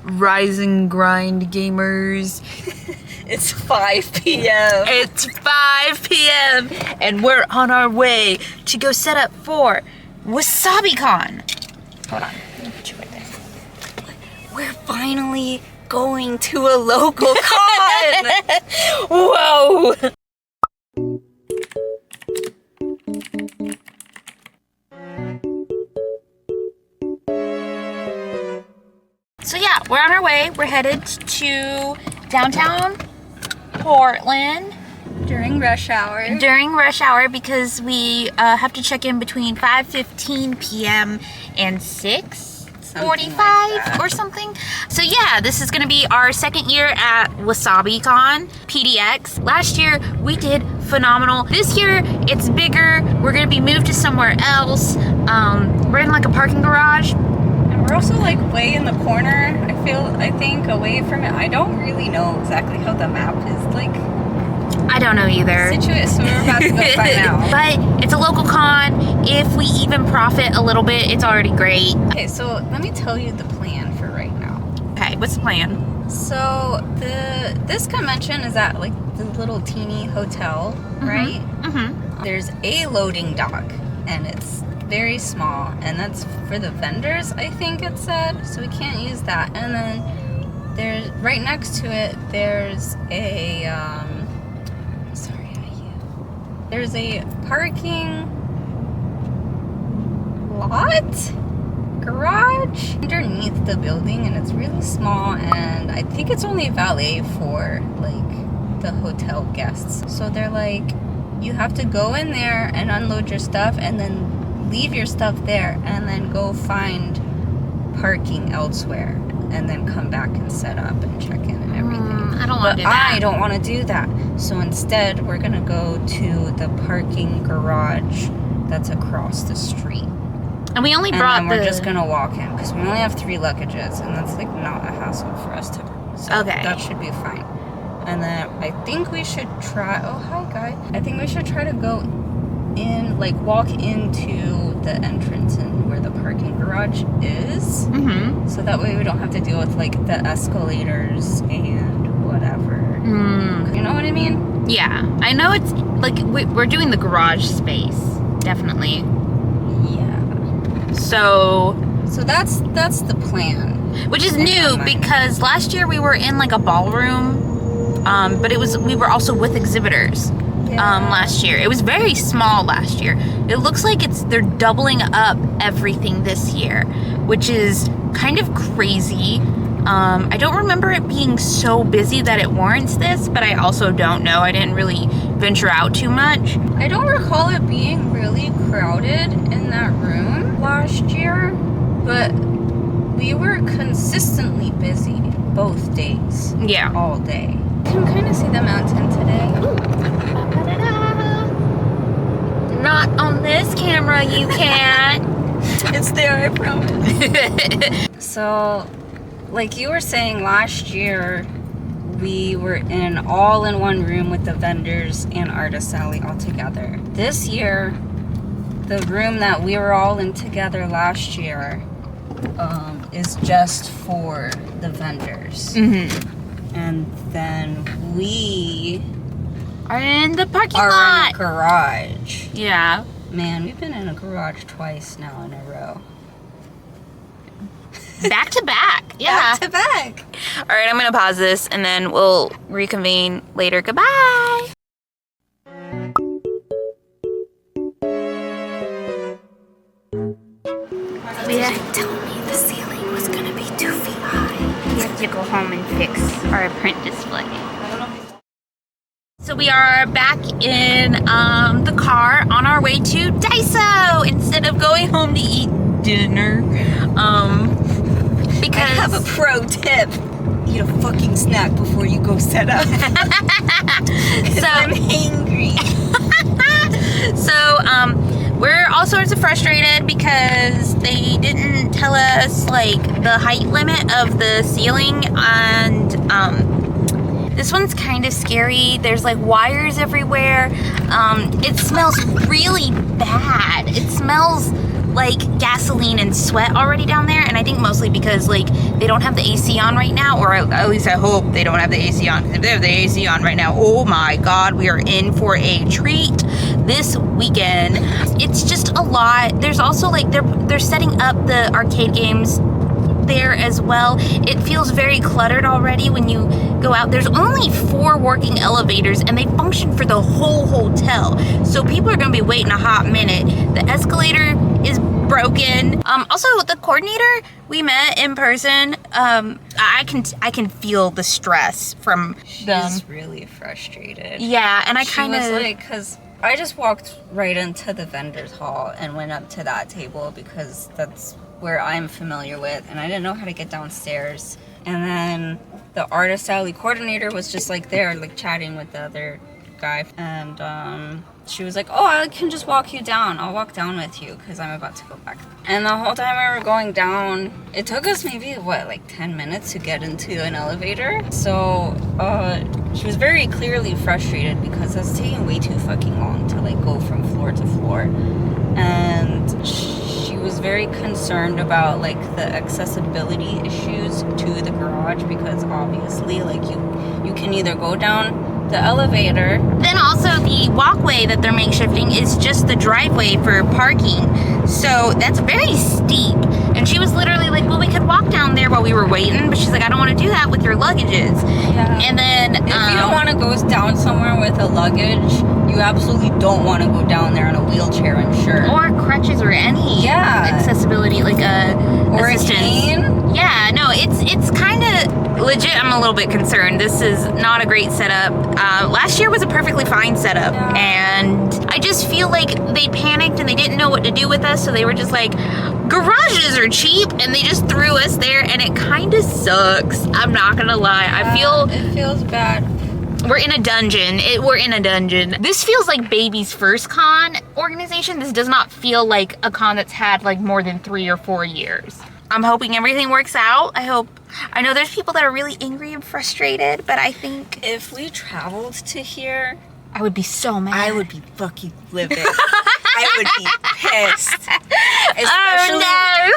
Rise and grind, gamers. It's 5 p.m. It's 5 p.m. and we're on our way to go set up for WasabiCon. Hold on, let me put you right there. We're finally going to a local con. Whoa! So yeah, we're on our way. We're headed to downtown Portland During rush hour. because we have to check in between 5:15 p.m. and 6:45 or something. So yeah, this is gonna be our second year at WasabiCon PDX. Last year we did phenomenal. This year it's bigger. We're gonna be moved to somewhere else. We're in like a parking garage. And we're also like way in the corner. I think away from it. I don't really know exactly how the map is like. I don't know either. Situated, so we're about to go find out. But it's a local con. If we even profit a little bit, it's already great. Okay, so let me tell you the plan for right now. Okay, what's the plan? So this convention is at like the little teeny hotel, right? Mm-hmm. There's a loading dock, and it's very small, and that's for the vendors, I think it said. So we can't use that. And then there's right next to it. There's a There's a parking lot? Garage? Underneath the building, and it's really small, and I think it's only valet for, like, the hotel guests. So they're like, you have to go in there and unload your stuff, and then leave your stuff there, and then go find parking elsewhere, and then come back and set up and check in and everything. I don't want to do that. I don't want to do that. So instead, we're going to go to the parking garage that's across the street. And we only brought we're just going to walk in, because we only have 3 luggages, and that's like not a hassle for us to. So okay. That should be fine. And then I think we should try. Oh, hi, guy. I think we should try to go in, like walk into the entrance and where the parking garage is. Mm-hmm. So that way we don't have to deal with like the escalators and whatever. You know what I mean? Yeah, I know it's like we're doing the garage space, definitely. Yeah. So that's the plan. Which is new because last year we were in like a ballroom, but we were also with exhibitors. Last year. It was very small last year. It looks like they're doubling up everything this year, which is kind of crazy. I don't remember it being so busy that it warrants this, but I also don't know. I didn't really venture out too much. I don't recall it being really crowded in that room last year, but we were consistently busy both days. Yeah. All day. You can kind of see the mountain today. Ooh. Not on this camera, you can't. It's there, I promise. So, like you were saying, last year we were all in one room with the vendors and Artist Alley all together. This year, the room that we were all in together last year is just for the vendors. Mm-hmm. And then we are in the parking lot. In a garage. Yeah. Man, we've been in a garage twice now in a row. Back to back. Yeah. Back to back. All right, I'm going to pause this and then we'll reconvene later. Goodbye. Yeah, told me the ceiling was going to be 2 feet high. We have to go home and fix our print display. So we are back in the car on our way to Daiso instead of going home to eat dinner. Because I have a pro tip. Eat a fucking snack before you go set up. So I'm hangry. So we're all sorts of frustrated because they didn't tell us like the height limit of the ceiling, and this one's kind of scary. There's like wires everywhere. It smells really bad. It smells like gasoline and sweat already down there, and I think mostly because like they don't have the AC on right now, or at least I hope they don't have the AC on, because if they have the AC on right now, oh my god, we are in for a treat this weekend. It's just a lot. There's also like they're setting up the arcade games there as well. It feels very cluttered already when you go out. There's only 4 working elevators and they function for the whole hotel, so people are going to be waiting a hot minute. The escalator is broken. Also, the coordinator we met in person, I can feel the stress from them. She's really frustrated. Yeah, and She was like, because I just walked right into the vendor's hall and went up to that table because that's where I'm familiar with, and I didn't know how to get downstairs. And then the artist alley coordinator was just like there, like chatting with the other guy, and she was like, oh, I can just walk you down. I'll walk down with you because I'm about to go back. And the whole time we were going down, it took us maybe like 10 minutes to get into an elevator. So she was very clearly frustrated because it's taking way too fucking long to like go from floor to floor, and she was very concerned about like the accessibility issues to the garage, because obviously like you can either go down the elevator. Then also the walkway that they're makeshifting is just the driveway for parking. So that's very steep. And she was literally like, well, we could walk down there while we were waiting, but she's like, I don't want to do that with your luggages. Yeah. And then if you don't want to go down somewhere with a luggage, you absolutely don't want to go down there in a wheelchair, I'm sure. Or crutches or any accessibility, like or assistance. A cane. Yeah, no, it's kind of legit. I'm a little bit concerned. This is not a great setup. Last year was a perfectly fine setup, and I just feel like they panicked and they didn't know what to do with us, so they were just like, garages are cheap, and they just threw us there, and it kind of sucks. I'm not gonna lie. It feels bad. We're in a dungeon. We're in a dungeon. This feels like baby's first con organization. This does not feel like a con that's had like more than 3 or 4 years. I'm hoping everything works out. I know there's people that are really angry and frustrated, but I think if we traveled to here, I would be so mad. I would be fucking livid. I would be pissed.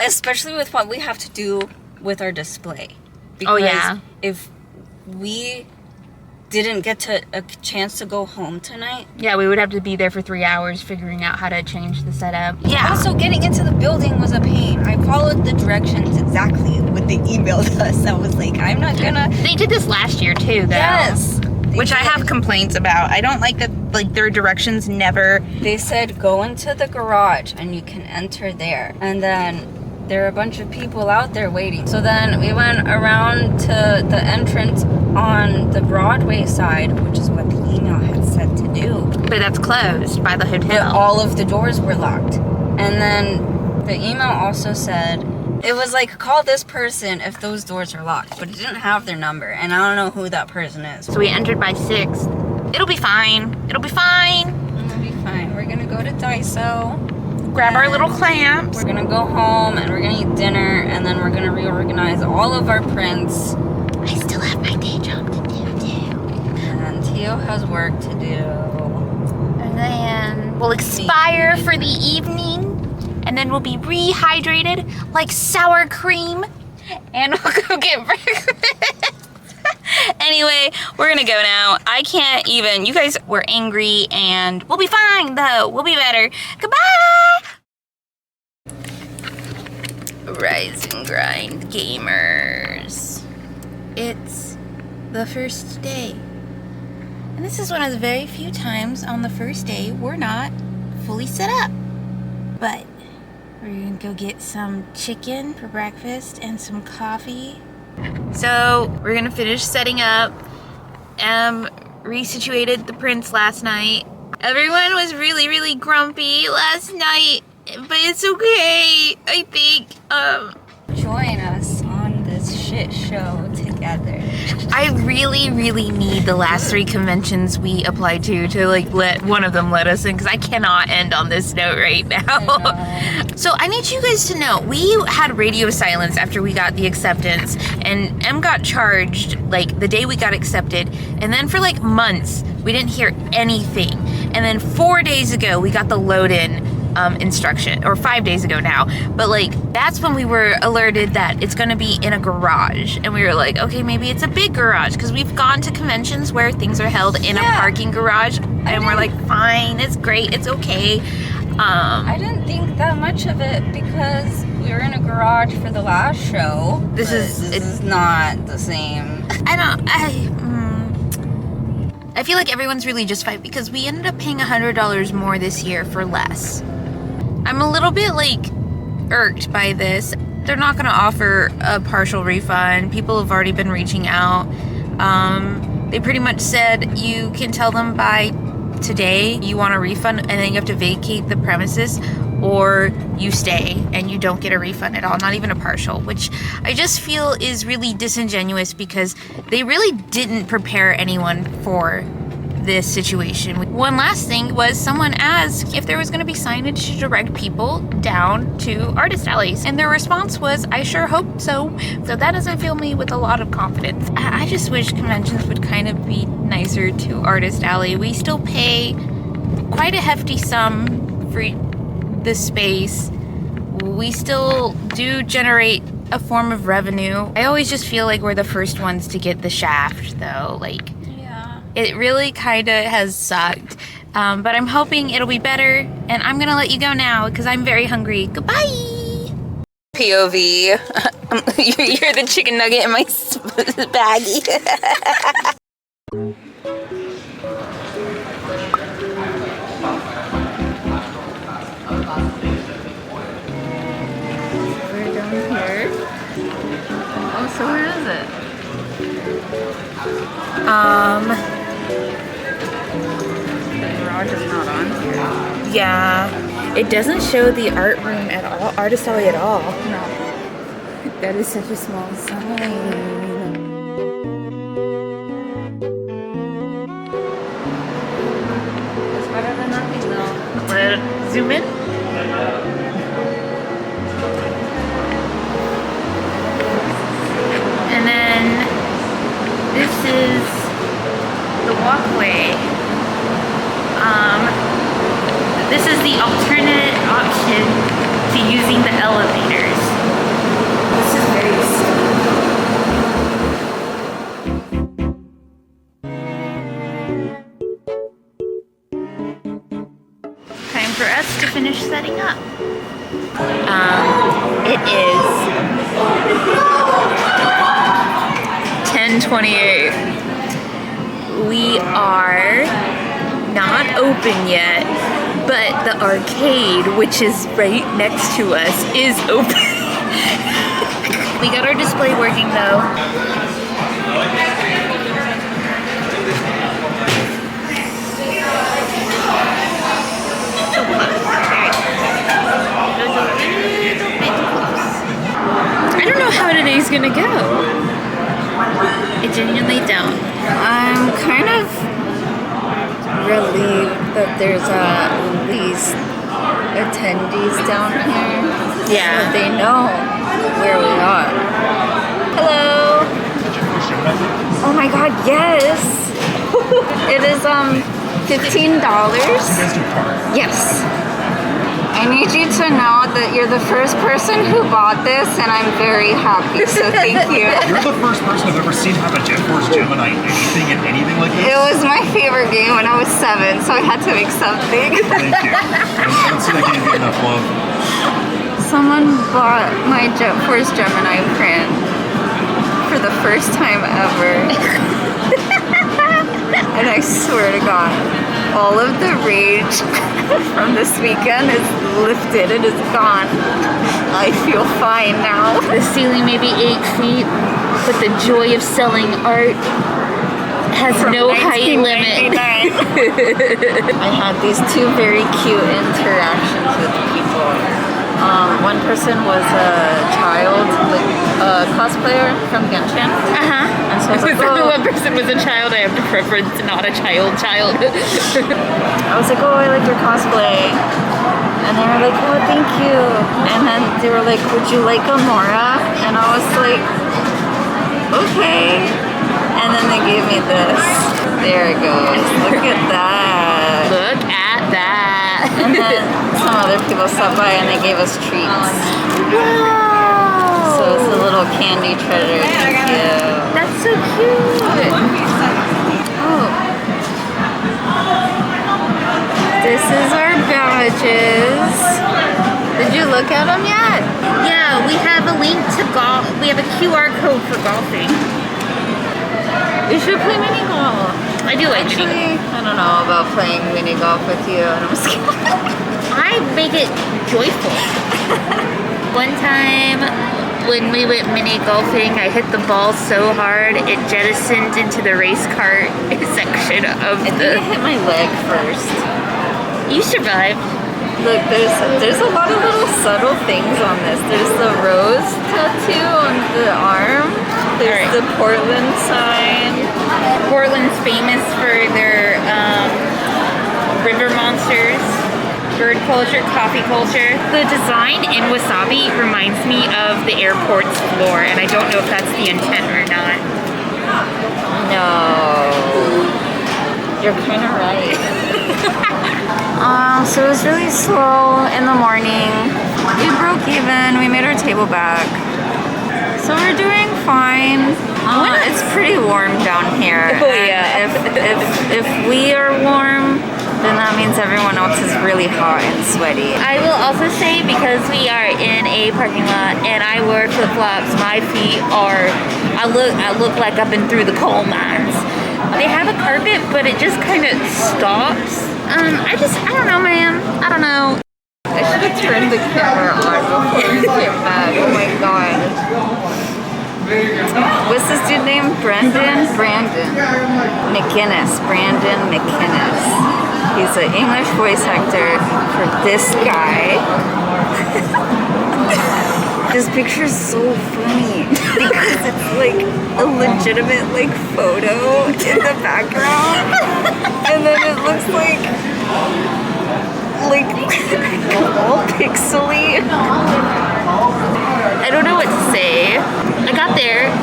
Especially with what we have to do with our display. Because if we didn't get a chance to go home tonight. Yeah, we would have to be there for 3 hours figuring out how to change the setup. Yeah. Also, getting into the building was a pain. I followed the directions exactly what they emailed us. I was like, I'm not gonna... They did this last year too, though. Yes. Which I have complaints about. I don't like that, like, their directions never... They said, go into the garage and you can enter there. And then there are a bunch of people out there waiting. So then we went around to the entrance on the Broadway side, which is what the email had said to do. But that's closed by the hotel. But all of the doors were locked. And then the email also said, it was like, call this person if those doors are locked. But it didn't have their number, and I don't know who that person is. So we entered by 6. It'll be fine. It'll be fine. It'll be fine. We're gonna go to Daiso. Grab our little clamps. We're gonna go home and we're gonna eat dinner, and then we're gonna reorganize all of our prints. I still have my day job to do too. And Tio has work to do. And then we'll expire for the evening, and then we'll be rehydrated like sour cream, and we'll go get breakfast. Anyway, we're gonna go now. I can't even. You guys were angry, and we'll be fine though. We'll be better. Goodbye. Rise and grind, gamers. It's the first day, and this is one of the very few times on the first day we're not fully set up. But we're gonna go get some chicken for breakfast and some coffee. So we're gonna finish setting up. Resituated the prints last night. Everyone was really, really grumpy last night, but it's okay. I think join us on this shit show together. I really, really need the last 3 conventions we applied to like let one of them let us in, because I cannot end on this note right now. So I need you guys to know, we had radio silence after we got the acceptance, and M got charged like the day we got accepted, and then for like months we didn't hear anything, and then 4 days ago we got the load in instruction, or 5 days ago now. But like, that's when we were alerted that it's gonna be in a garage. And we were like, okay, maybe it's a big garage, because we've gone to conventions where things are held in a parking garage. And we're like, fine, it's great, it's okay. I didn't think that much of it because we were in a garage for the last show. This is not the same. I feel like everyone's really justified because we ended up paying $100 more this year for less. I'm a little bit like irked by this. They're not going to offer a partial refund. People have already been reaching out. They pretty much said you can tell them by today you want a refund, and then you have to vacate the premises, or you stay and you don't get a refund at all, not even a partial, which I just feel is really disingenuous because they really didn't prepare anyone for this situation. One last thing was someone asked if there was going to be signage to direct people down to artist alleys, and their response was, I sure hope so. So that doesn't fill me with a lot of confidence. I just wish conventions would kind of be nicer to Artist Alley. We still pay quite a hefty sum for the space. We still do generate a form of revenue. I always just feel like we're the first ones to get the shaft though. Like, it really kind of has sucked, but I'm hoping it'll be better, and I'm gonna let you go now because I'm very hungry. Goodbye! POV. You're the chicken nugget in my baggie. We're down here. Oh, so where is it? The garage is not on here. Yeah, it doesn't show the art room at all, Artist Alley at all. No. That is such a small sign. It's better than nothing though. Let's zoom in. And then this is the walkway. This is the alternate option to using the elevators. This is very steep. Time for us to finish setting up. It is 10:28. We are not open yet, but the arcade, which is right next to us, is open. We got our display working though. I don't know how today's gonna go. I genuinely don't. I'm kind of relieved that there's at least attendees down here. Yeah. So they know where we are. Hello. Oh my god, yes. It is $15. Yes. I need you to know that you're the first person who bought this, and I'm very happy, so thank you. You're the first person I've ever seen have a Jet Force Gemini anything like this. It was my favorite game when I was 7, so I had to make something. Thank you. I don't see that game getting enough love. Someone bought my Jet Force Gemini print for the first time ever. And I swear to God, all of the rage from this weekend is lifted. It is gone. I feel fine now. The ceiling may be 8 feet, but the joy of selling art has no height limit. I had these two very cute interactions with people. One person was a child, like a cosplayer from Genshin. And so I was like, The one person was a child. I have the preference, not a child. I was like, oh, I like your cosplay. And they were like, oh, thank you. And then they were like, would you like a Mora? And I was like, okay. And then they gave me this. There it goes. Look at that. Look at that. And then some other people stopped by and they gave us treats. Wow. So it's a little candy treasure. Thank you. That's so cute. Oh. This is our badges. Did you look at them yet? Yeah, we have a link to golf. We have a QR code for golfing. We should play mini golf. I do like mini golf. Actually, I don't know about playing mini golf with you, and I'm scared. I make it joyful. One time when we went mini golfing, I hit the ball so hard it jettisoned into the race cart section of I think I hit my leg first. You survived. Look, there's a lot of little subtle things on this. There's the rose tattoo on the arm. There's the Portland sign. Portland's famous for their river monsters, bird culture, coffee culture. The design in Wasabi reminds me of the airport's floor, and I don't know if that's the intent or not. No. You're kind of right. So it was really slow in the morning. We broke even. We made our table back. So we're doing fine. It's pretty warm down here. Oh yeah. If we are warm, then that means everyone else is really hot and sweaty. I will also say, because we are in a parking lot and I wear flip-flops, my feet are, I look like I've been through the coal mines. They have a carpet, but it just kind of stops. I don't know, man. I don't know. I should have turned the camera on before we came back. Oh my god. What's this dude named? Brandon McInnes. Brandon McInnes. He's an English voice actor for this guy. This picture is so funny because it's like a legitimate like photo in the background, and then it looks like all pixely. I don't know what to say. I got there.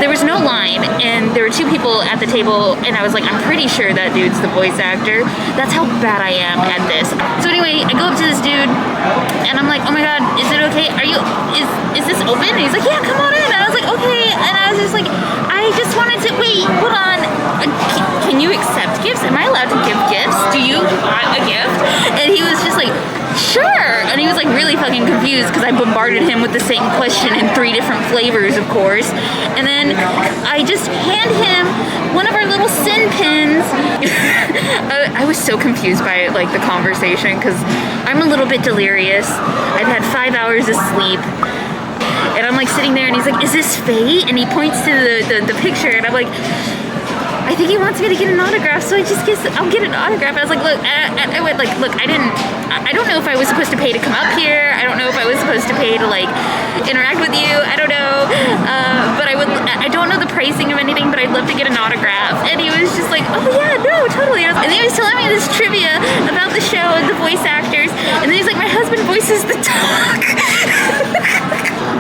There was no line, and there were two people at the table, and I was like, I'm pretty sure that dude's the voice actor. That's how bad I am at this. So anyway, I go up to this dude, and I'm like, oh my god, is it okay? Is this open? And he's like, yeah, come on in. And I was like, okay. And I was just like, I just wanted to wait. Hold on. Can you accept gifts? Am I allowed to give gifts? Do you want a gift? And he was just like, sure. And he was like really fucking confused because I bombarded him with the same question in 3 different flavors, of course. And then I just hand him one of our little sin pins. I was so confused by like the conversation because I'm a little bit delirious. I've had 5 hours of sleep. And I'm like sitting there and he's like, is this fate? And he points to the picture and I'm like, I think he wants me to get an autograph, so I'll get an autograph. And I was like, look, I went like, look, I don't know if I was supposed to pay to come up here. I don't know if I was supposed to pay to like interact with you. I don't know, but I don't know the pricing of anything, but I'd love to get an autograph. And he was just like, oh yeah, no, totally. And then he was telling me this trivia about the show and the voice actors. And then he's like, my husband voices the dog.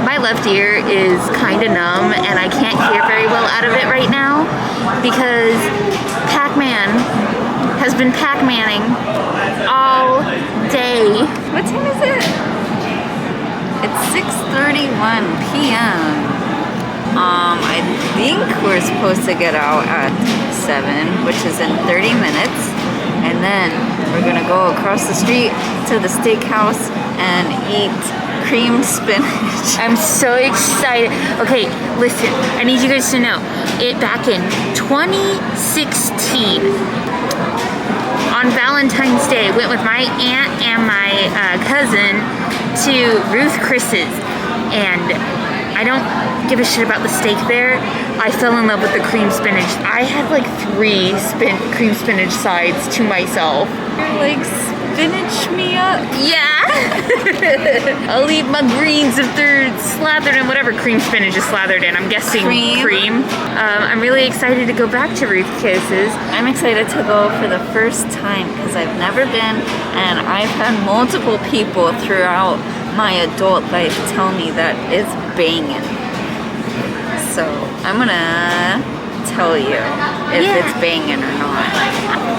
My left ear is kind of numb and I can't hear very well out of it right now because Pac-Man has been Pac-Manning all day. What time is it? It's 6:31 p.m. I think we're supposed to get out at 7, which is in 30 minutes. And then we're gonna go across the street to the steakhouse and eat creamed spinach. I'm so excited. Okay, listen, I need you guys to know, back in 2016, on Valentine's Day, I went with my aunt and my cousin to Ruth Chris's, and I don't give a shit about the steak there. I fell in love with the cream spinach. I had like 3 cream spinach sides to myself. You're like, spinach me up? Yeah. I'll eat my greens if they're slathered in whatever cream spinach is slathered in. I'm guessing cream. I'm really excited to go back to Ruth Chris's. I'm excited to go for the first time because I've never been, and I've had multiple people throughout my adult life tell me that it's banging. So I'm gonna tell you if it's banging or not.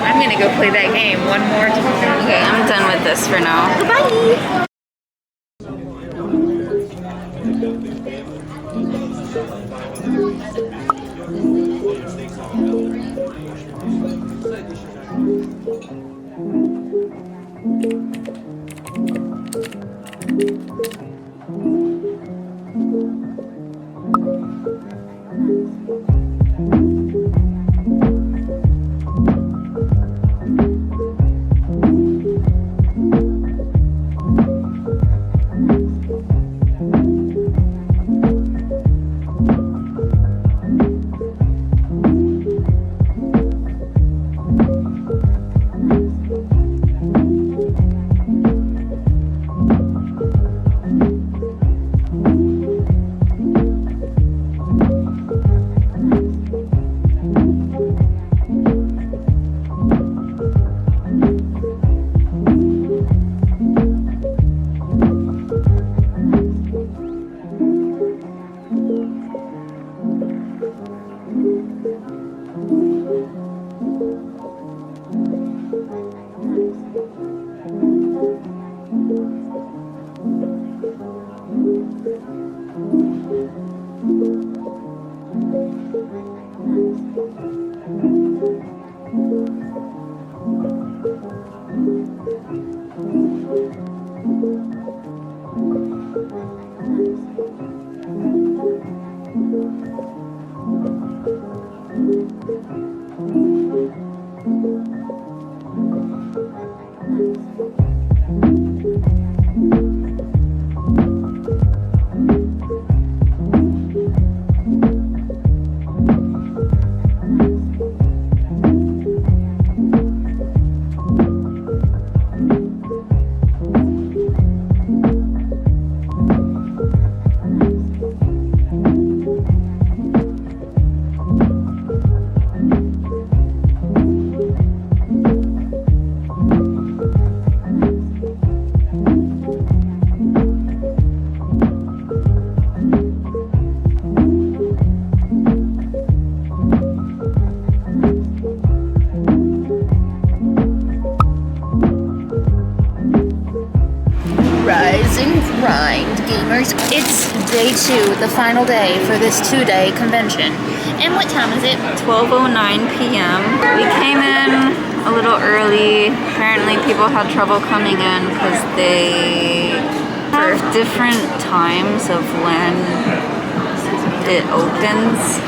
I'm gonna go play that game one more time. Okay, I'm done with this for now. Goodbye. Rise and grind, gamers. It's day 2, the final day for this 2-day convention. And what time is it? 12:09 p.m. We came in a little early. Apparently people had trouble coming in because they have different times of when it opens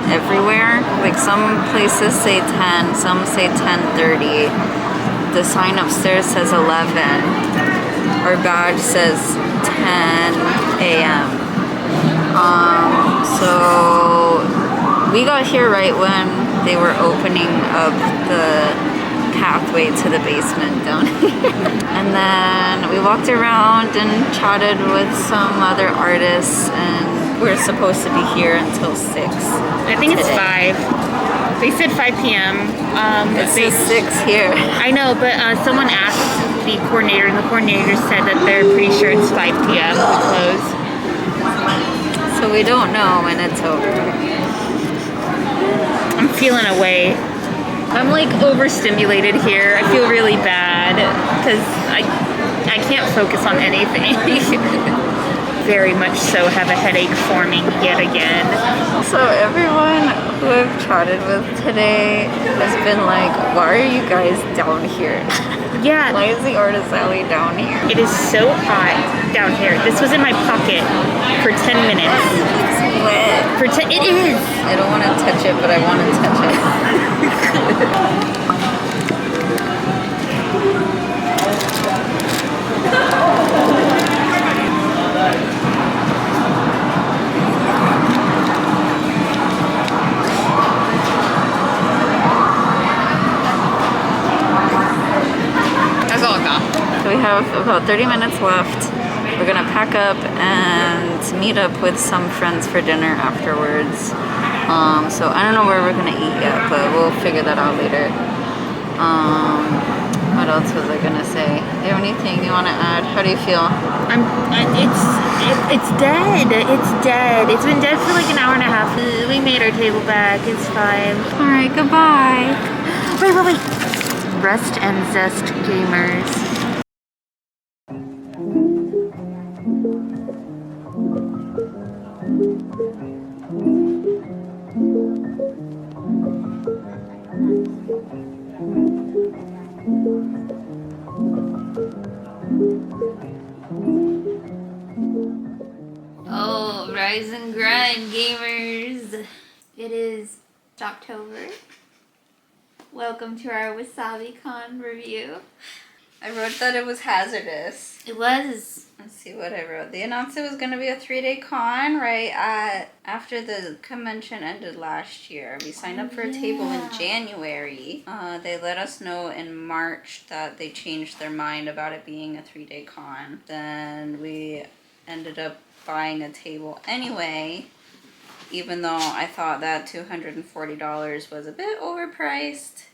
everywhere. Like some places say 10, some say 10:30. The sign upstairs says 11. Our badge says 10 a.m. So we got here right when they were opening up the pathway to the basement down here. And then we walked around and chatted with some other artists, and we're supposed to be here until 6. I think it's 5. They said 5 p.m. It says 6 here. I know, but someone asked the coordinator, and the coordinator said that they're pretty sure it's 5 p.m. we close. So we don't know when it's over. I'm feeling away. I'm like overstimulated here. I feel really bad because I can't focus on anything. Very much so have a headache forming yet again. So everyone who I've chatted with today has been like, why are you guys down here? Yeah. Why is the artist alley down here? It is so hot down here. This was in my pocket for 10 minutes. It's wet. It is. I don't want to touch it, but I want to touch it. So we have about 30 minutes left. We're gonna pack up and meet up with some friends for dinner afterwards. So I don't know where we're gonna eat yet, but we'll figure that out later. What What else was I gonna say? Do you have anything you want to add? How do you feel? It's dead. It's dead. It's been dead for like an hour and a half. We made our table back. It's fine. All right, goodbye. Wait. Rest and Zest Gamers. Oh, rise and grind, gamers. It is October. Welcome to our Wasabi Con review. I wrote that it was hazardous. It was. Let's see what I wrote. They announced it was going to be a 3-day con after the convention ended last year. We signed up for a table in January. They let us know in March that they changed their mind about it being a 3-day con. Then we ended up buying a table anyway, even though I thought that $240 was a bit overpriced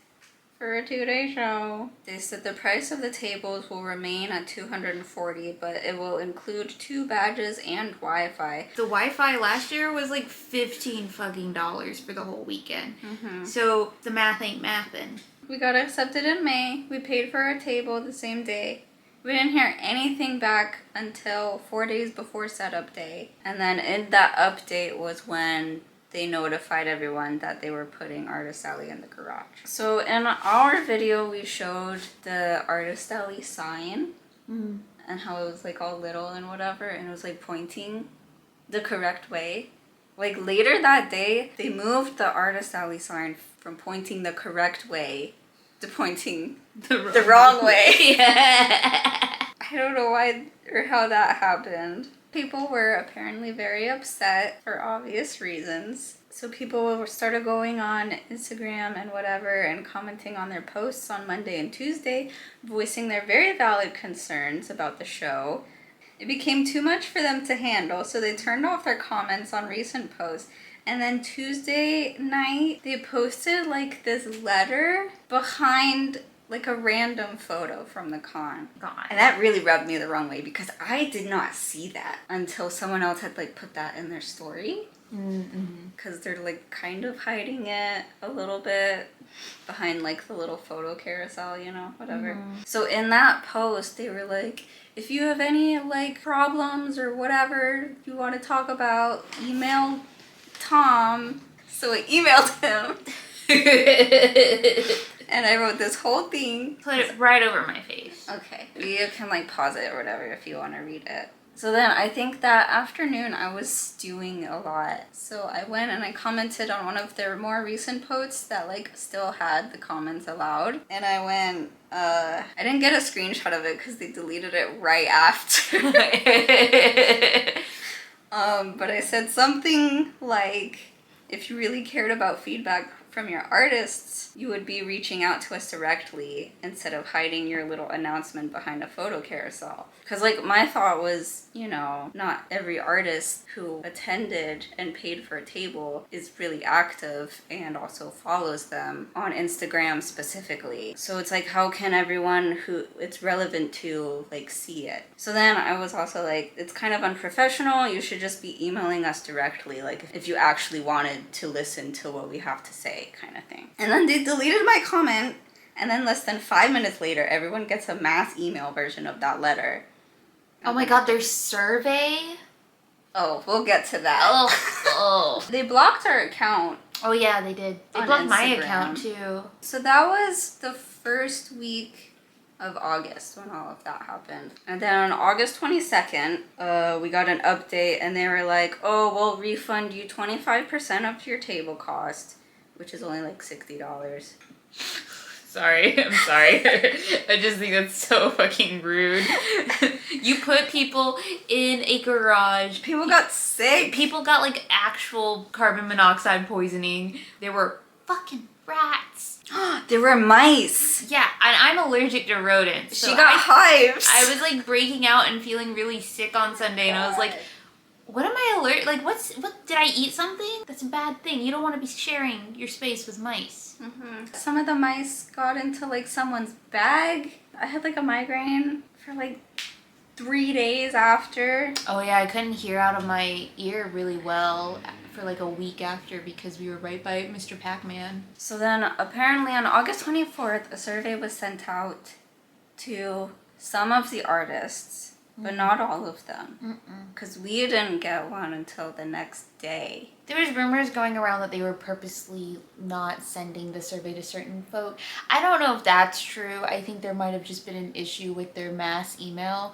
for a 2-day show. They said the price of the tables will remain at $240, but it will include 2 badges and Wi-Fi. The Wi-Fi last year was like $15 fucking for the whole weekend. So the math ain't mathin'. We got accepted in May. We paid for our table the same day. We didn't hear anything back until 4 days before setup day. And then in that update was when they notified everyone that they were putting Artist Alley in the garage. So in our video, we showed the Artist Alley sign and how it was like all little and whatever, and it was like pointing the correct way. Like later that day, they moved the Artist Alley sign from pointing the correct way to pointing the wrong way. I don't know why or how that happened. People were apparently very upset for obvious reasons. So people started going on Instagram and whatever and commenting on their posts on Monday and Tuesday, voicing their very valid concerns about the show. It became too much for them to handle, so they turned off their comments on recent posts. And then Tuesday night, they posted like this letter behind like a random photo from the con. God. And that really rubbed me the wrong way because I did not see that until someone else had like put that in their story. Because they're like kind of hiding it a little bit behind like the little photo carousel, you know, whatever. So in that post, they were like, if you have any like problems or whatever you want to talk about, email Tom. So I emailed him. And I wrote this whole thing. Put it right over my face. Okay. You can like pause it or whatever if you want to read it. So then I think that afternoon I was stewing a lot. So I went and I commented on one of their more recent posts that like still had the comments allowed. And I went, I didn't get a screenshot of it because they deleted it right after. But I said something like, if you really cared about feedback from your artists, you would be reaching out to us directly instead of hiding your little announcement behind a photo carousel. Because like my thought was, you know, not every artist who attended and paid for a table is really active and also follows them on Instagram specifically. So it's like, how can everyone who it's relevant to like see it? So then I was also like, it's kind of unprofessional. You should just be emailing us directly, like if you actually wanted to listen to what we have to say, kind of thing. And then they deleted my comment, and then less than 5 minutes later, everyone gets a mass email version of that letter. Oh my god, their survey? Oh, we'll get to that. Oh. They blocked our account. Oh yeah, they did. They On blocked my Instagram. account too. So that was the first week of August when all of that happened. And then on August 22nd, we got an update and they were like, oh, we'll refund you 25% of your table cost, which is only like $60. Sorry, I'm sorry. I just think that's so fucking rude. You put people in a garage. People got sick. People got like actual carbon monoxide poisoning. There were fucking rats. There were mice. Yeah, and I'm allergic to rodents. So she got hives. I was like breaking out and feeling really sick on Sunday, and I was like, What am I alert? Like, what? Did I eat something? That's a bad thing. You don't want to be sharing your space with mice. Some of the mice got into like someone's bag. I had like a migraine for like 3 days after. Oh yeah, I couldn't hear out of my ear really well for like a week after because we were right by Mr. Pac-Man. So then apparently on August 24th, a survey was sent out to some of the artists, but not all of them. Because we didn't get one until the next day. There was rumors going around that they were purposely not sending the survey to certain folk. I don't know if that's true. I think there might have just been an issue with their mass email.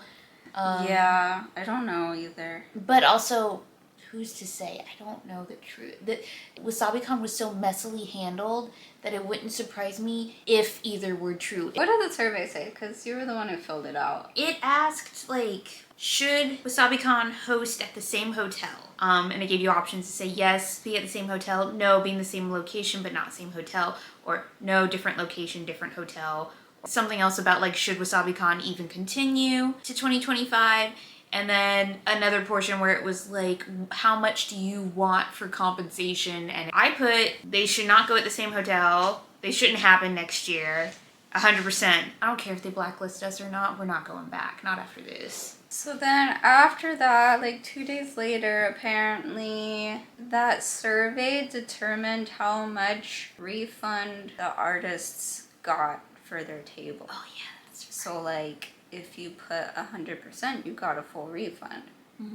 Yeah, I don't know either. But also, who's to say? I don't know the truth. The WasabiCon was so messily handled that it wouldn't surprise me if either were true. What did the survey say? Because you were the one who filled it out. It asked, like, should WasabiCon host at the same hotel? And it gave you options to say yes, be at the same hotel, no, be in the same location but not same hotel, or no, different location, different hotel. Something else about, like, should WasabiCon even continue to 2025? And then another portion where it was like, how much do you want for compensation? And I put, they should not go at the same hotel. They shouldn't happen next year. 100%. I don't care if they blacklist us or not. We're not going back. Not after this. So then after that, like 2 days later, apparently that survey determined how much refund the artists got for their table. Oh yeah, that's right. So like, if you put 100%, you got a full refund.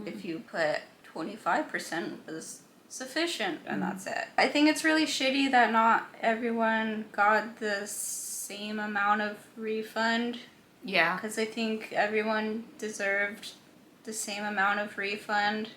If you put 25%, was sufficient, and that's it. I think it's really shitty that not everyone got the same amount of refund. Yeah. Because I think everyone deserved the same amount of refund,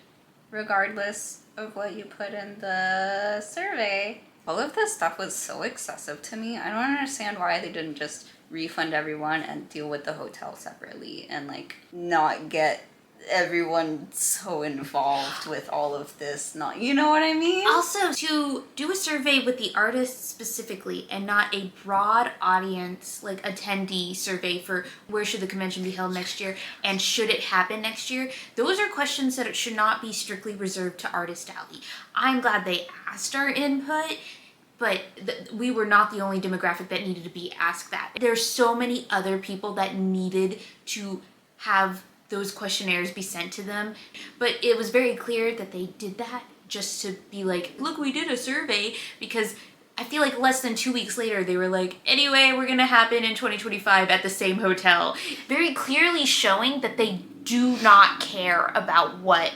regardless of what you put in the survey. All of this stuff was so excessive to me. I don't understand why they didn't just refund everyone and deal with the hotel separately and like not get everyone so involved with all of this. Not, you know what I mean? Also, to do a survey with the artists specifically and not a broad audience, like attendee survey for where should the convention be held next year and should it happen next year, those are questions that it should not be strictly reserved to Artist Alley. I'm glad they asked our input, but we were not the only demographic that needed to be asked that. There's so many other people that needed to have those questionnaires be sent to them, but it was very clear that they did that just to be like, look, we did a survey, because I feel like less than 2 weeks later they were like, anyway, we're gonna happen in 2025 at the same hotel. Very clearly showing that they do not care about what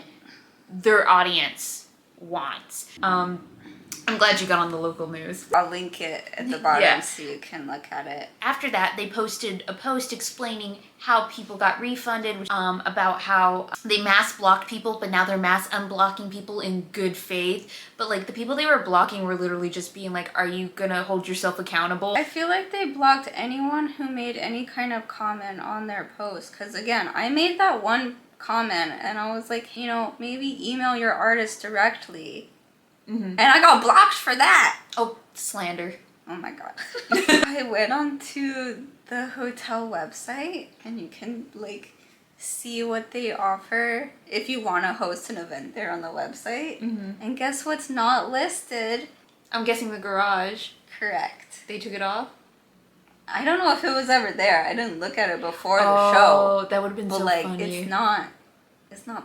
their audience wants. I'm glad you got on the local news. I'll link it at the bottom so you can look at it. After that, they posted a post explaining how people got refunded, about how they mass blocked people, but now they're mass unblocking people in good faith. But like the people they were blocking were literally just being like, are you gonna hold yourself accountable? I feel like they blocked anyone who made any kind of comment on their post. Because again, I made that one comment and I was like, you know, maybe email your artist directly. And I got blocked for that. Oh, slander. Oh my god. I went onto the hotel website and you can like see what they offer if you want to host an event there on the website. And guess what's not listed? I'm guessing the garage. Correct. They took it off? I don't know if it was ever there. I didn't look at it before the show. Oh, that would have been but so like, funny. it's not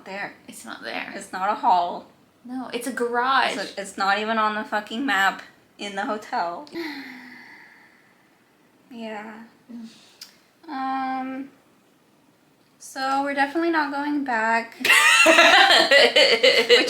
there. It's not there. It's not a hall. No, it's a garage. It's not even on the fucking map in the hotel. Yeah. So we're definitely not going back. Which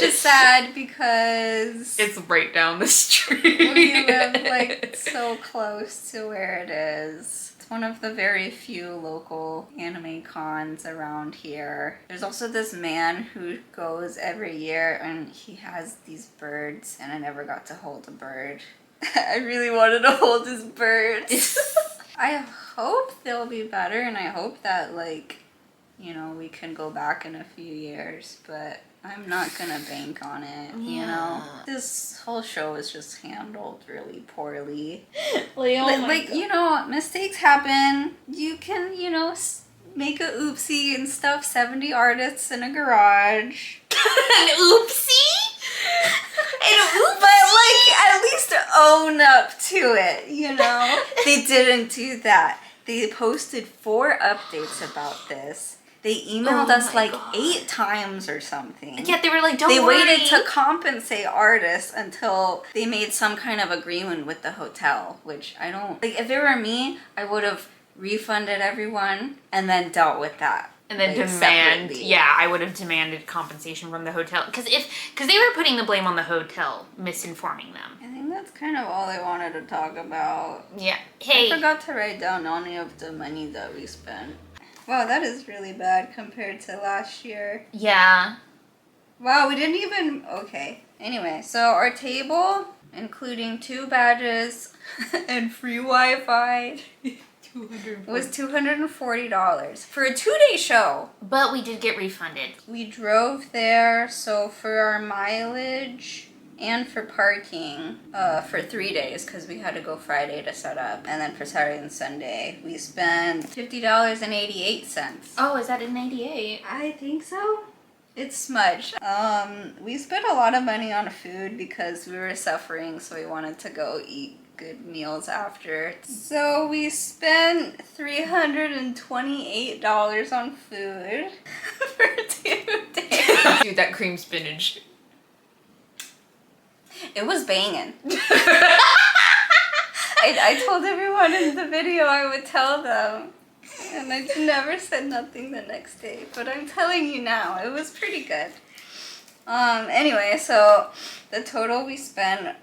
is sad because it's right down the street. we live like so close to where it is. It's one of the very few local anime cons around here. There's also this man who goes every year and he has these birds, and I never got to hold a bird. I really wanted to hold his birds. I hope they'll be better, and I hope that, like, you know, we can go back in a few years, but I'm not gonna bank on it, you know? This whole show is just handled really poorly. Like, you know, mistakes happen. You can, you know, make a oopsie and stuff 70 artists in a garage. An oopsie? An oopsie? But like, at least own up to it, you know? They didn't do that. They posted 4 updates about this. They emailed us my like God. 8 times or something. Yeah, they were like, don't They worry. waited to compensate artists until they made some kind of agreement with the hotel, which I don't... Like, if it were me, I would have refunded everyone and then dealt with that. And then like, demand, separately. yeah, I would have demanded compensation from the hotel. Because they were putting the blame on the hotel, misinforming them. I think that's kind of all I wanted to talk about. Yeah. Hey. I forgot to write down any of the money that we spent. Wow, that is really bad compared to last year. Yeah. Wow, we didn't even... Okay. Anyway, so our table, including 2 badges and free Wi-Fi, was $240 for a 2-day show. But we did get refunded. We drove there, so for our mileage and for parking for 3 days, because we had to go Friday to set up, and then for Saturday and Sunday, we spent $50.88. Oh, is that in 88? I think so. It's smudged. We spent a lot of money on food because we were suffering, so we wanted to go eat good meals after. So we spent $328 on food for 2 days. Dude, that cream spinach. It was banging. I told everyone in the video I would tell them. And I never said nothing the next day. But I'm telling you now, it was pretty good. Anyway, so the total we spent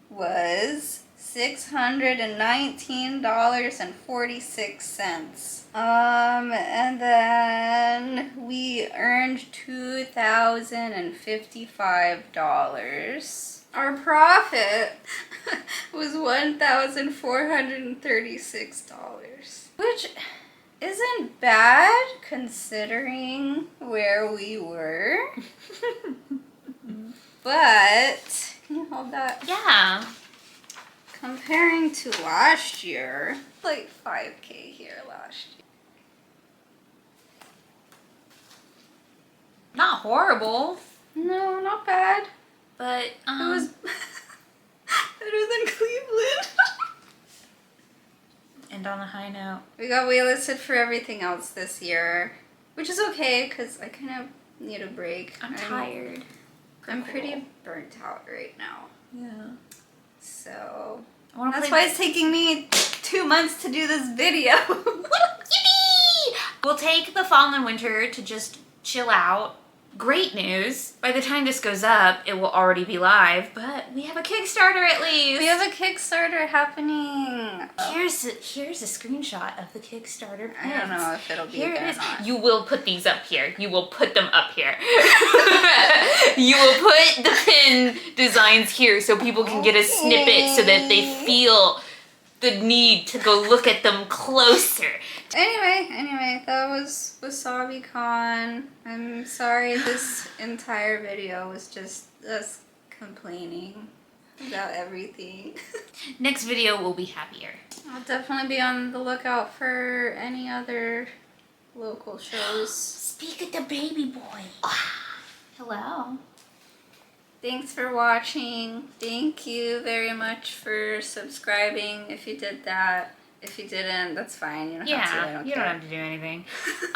was $619.46. And then we earned $2,055. Our profit was $1,436, which isn't bad considering where we were. But, can you hold that? Yeah. Comparing to last year, like 5K here last year. Not horrible. No, not bad. But, It was better than Cleveland. And on a high note. We got waitlisted for everything else this year, which is okay because I kind of need a break. I'm tired. I'm pretty burnt out right now. Yeah. So I wanna that's play why it's taking me 2 months to do this video. Yippee! We'll take the fall and winter to just chill out. Great news. By the time this goes up, it will already be live, but we have a Kickstarter at least. We have a Kickstarter happening. Here's a screenshot of the Kickstarter pins. I don't know if it'll be Here there it is. or not. You will put these up here. You will put them up here. You will put the pin designs here so people can get a snippet so that they feel the need to go look at them closer. Anyway, that was Wasabi Con. I'm sorry this entire video was just us complaining about everything. Next video will be happier. I'll definitely be on the lookout for any other local shows. Speak of the baby boy. Hello. Thanks for watching. Thank you very much for subscribing if you did that. If you didn't, that's fine. You don't have to. I don't you care. don't have to do anything.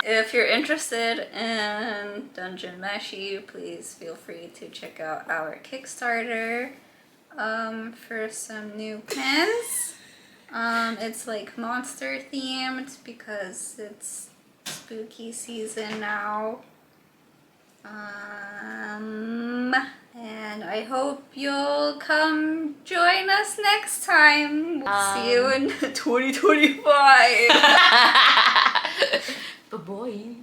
If you're interested in Dungeon Meshi, please feel free to check out our Kickstarter for some new pins. It's like monster themed because it's spooky season now. And I hope you'll come join us next time. We'll see you in 2025. But boy.